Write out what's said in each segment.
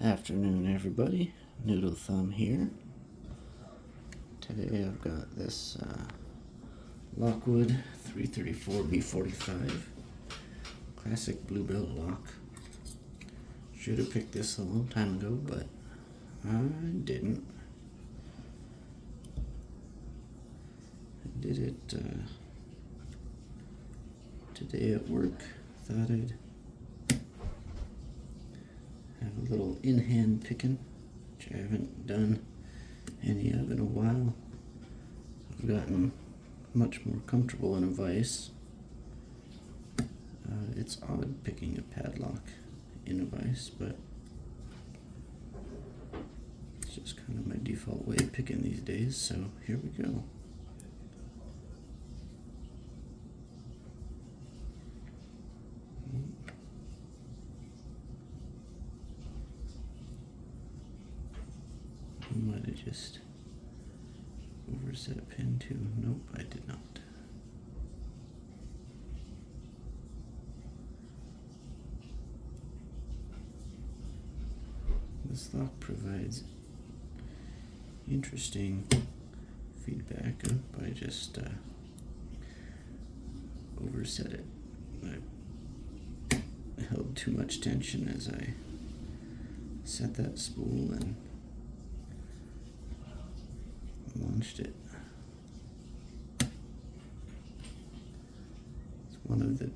Afternoon, everybody. Noodle Thumb here. Today I've got this Lockwood 334B45 classic bluebell lock. Should have picked this a long time ago, but I didn't. I did it today at work. Thought I'd have a little in-hand picking, which I haven't done any of in a while. I've gotten much more comfortable in a vise. It's odd picking a padlock in a vise, but it's just kind of my default way of picking these days, so here we go. I might have just overset a pin too. Nope, I did not. This lock provides interesting feedback. I just overset it. I held too much tension as I set that spool and launched it. It's one of the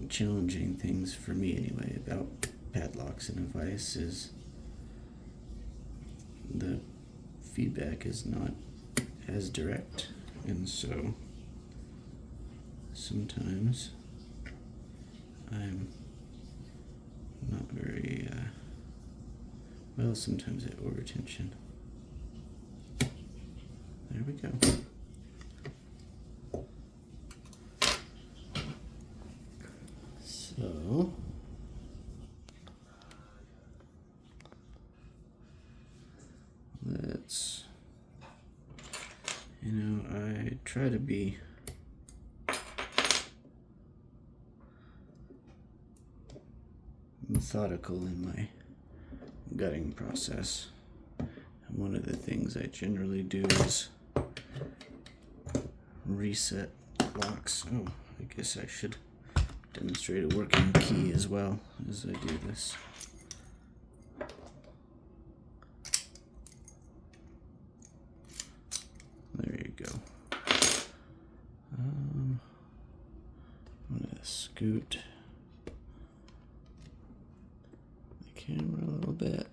challenging things for me anyway about padlocks in a vise is the feedback is not as direct, and so sometimes I'm not very well, sometimes I overtension. There we go. So let's, I try to be methodical in my gutting process. And one of the things I generally do is reset locks. Oh, I guess I should demonstrate a working key as well as I do this. There you go. I'm gonna scoot the camera a little bit,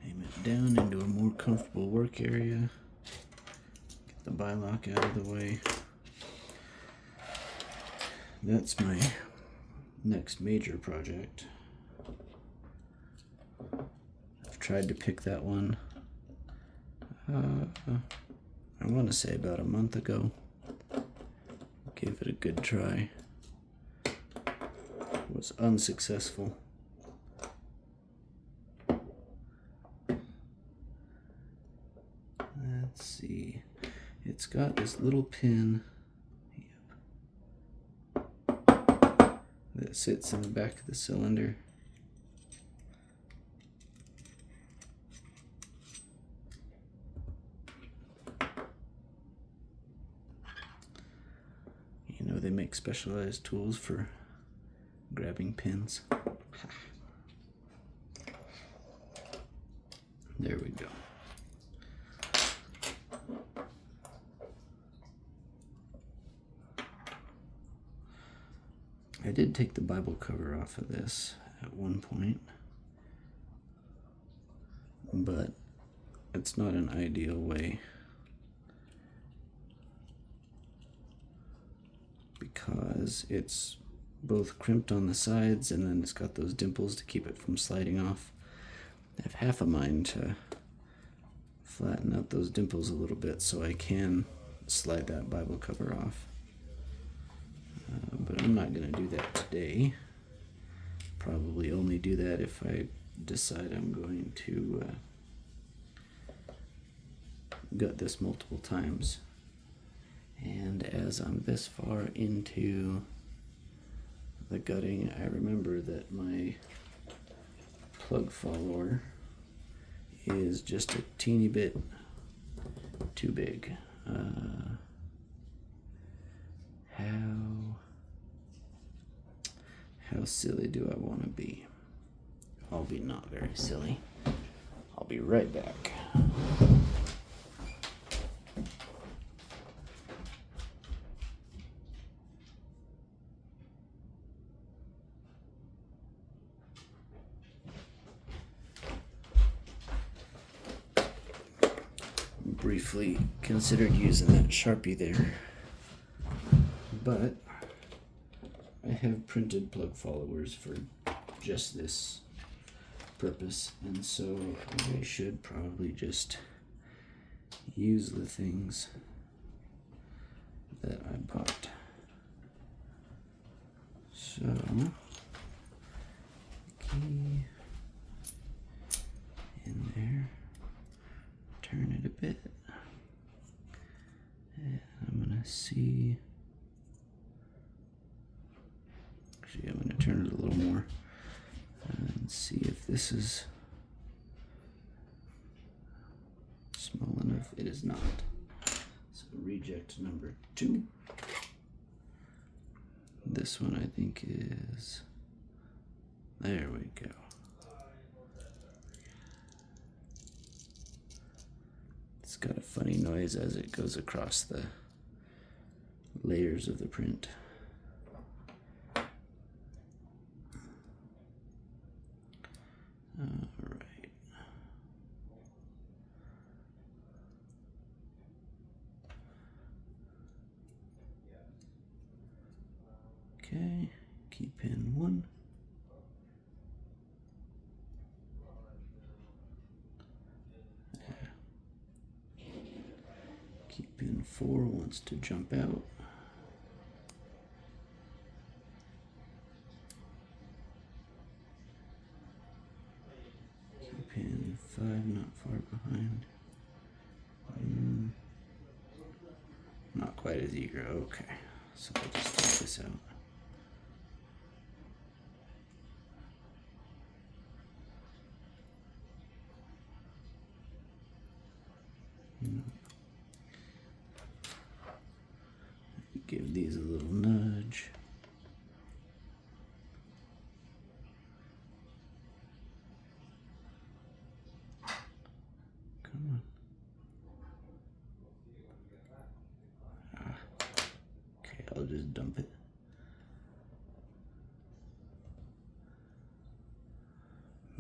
aim it down into a more comfortable work area, get the bilock out of the way. That's my next major project. I've tried to pick that one I want to say about a month ago. Gave it a good try. Was unsuccessful. Let's see. It's got this little pin that sits in the back of the cylinder. They make specialized tools for grabbing pins. There we go. I did take the Bible cover off of this at one point, but it's not an ideal way because it's both crimped on the sides and then it's got those dimples to keep it from sliding off. I have half a mind to flatten out those dimples a little bit so I can slide that Bible cover off. But I'm not going to do that today. Probably only do that if I decide I'm going to gut this multiple times. And as I'm this far into the gutting, I remember that my plug follower is just a teeny bit too big. How silly do I want to be? I'll be not very silly. I'll be right back. Briefly considered using that Sharpie there, but I have printed plug followers for just this purpose, and so I should probably just use the things that I bought. So, key in there, turn it a bit, and I'm gonna see. Actually, I'm gonna turn it a little more and see if this is small enough. It is not. So reject number 2. This one I think is, there we go. It's got a funny noise as it goes across the layers of the print. All right. Okay, key pin 1. Key pin 4 wants to jump out. Key pin 5 not far behind. Not quite as eager. Okay, so I'll just take this out. Give these a little nudge. Come on. Okay, I'll just dump it.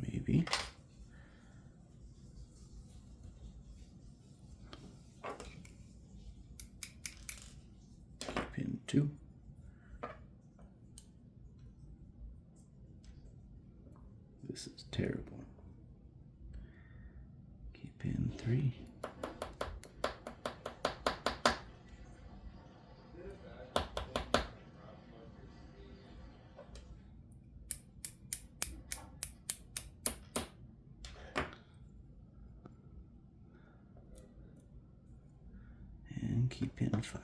Maybe. Pin 2. This is terrible. Key pin 3. And key pin 5.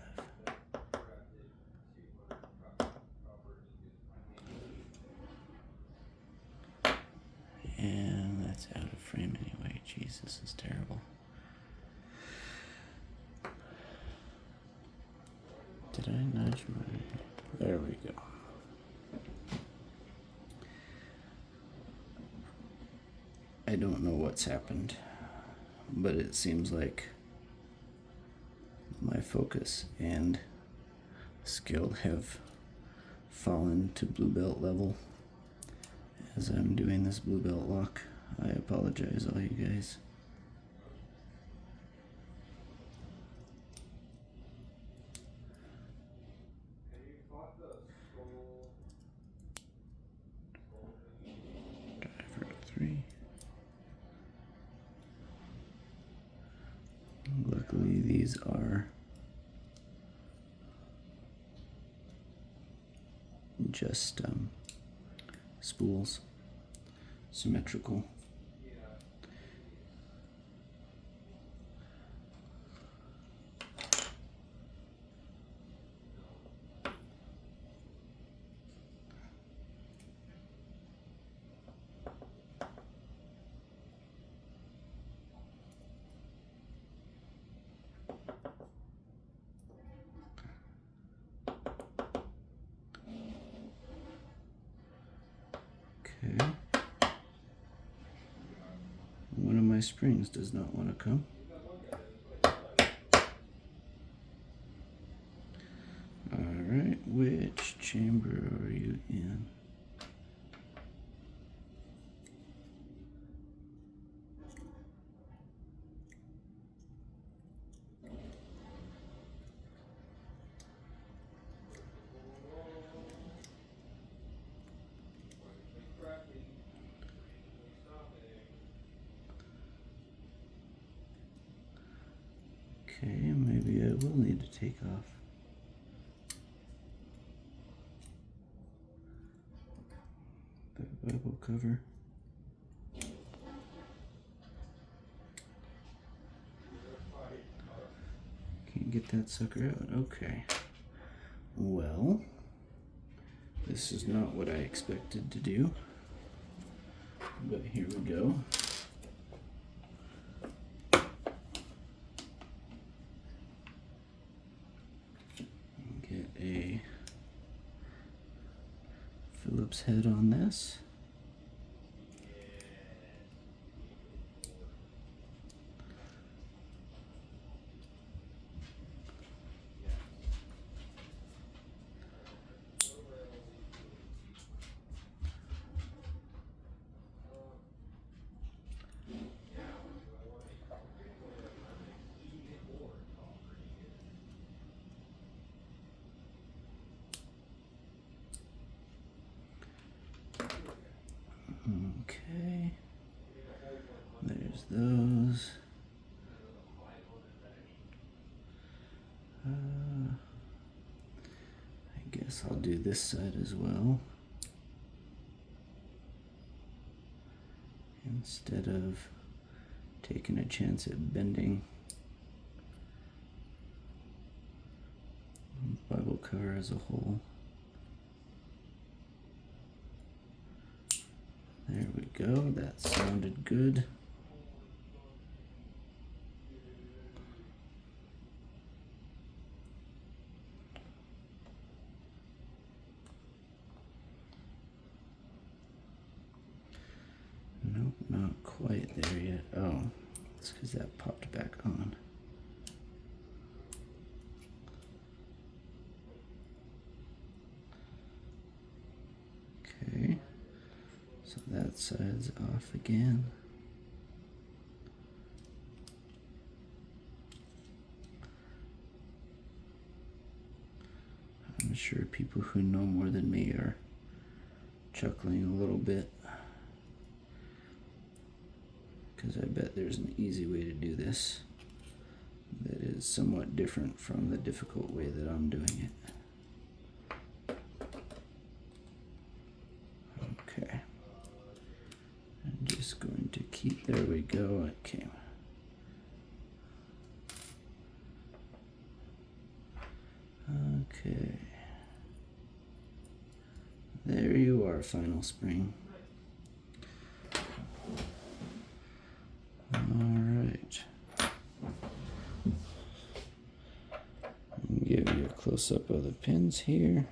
And that's out of frame anyway. Jeez, this is terrible. Did I nudge my... There we go. I don't know what's happened, but it seems like my focus and skill have fallen to blue belt level as I'm doing this blue belt lock. I apologize, all you guys. Driver 3. Luckily, these are just spools, symmetrical. my springs does not want to come. Alright, which chamber are you in? Okay, maybe I will need to take off. The Bible cover. Can't get that sucker out. Okay. Well, this is not what I expected to do, but here we go. Get a Phillips head on this. Okay, there's those. I guess I'll do this side as well, instead of taking a chance at bending the Bible cover as a whole. There we go, that sounded good. Nope, not quite there yet. Oh, it's because that popped back on. Okay, so that side's off again. I'm sure people who know more than me are chuckling a little bit, because I bet there's an easy way to do this that is somewhat different from the difficult way that I'm doing it. Okay. I'm just going to keep, there we go, okay. Okay. There you are, final spring. Alright. Give you a close-up of the pins here.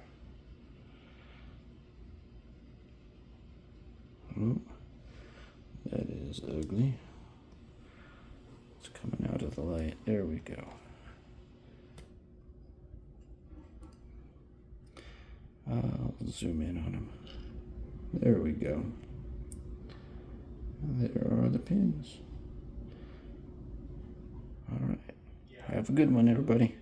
Oh, that is ugly. It's coming out of the light. There we go. I'll zoom in on them. There we go. There are the pins. All right. Have a good one, everybody.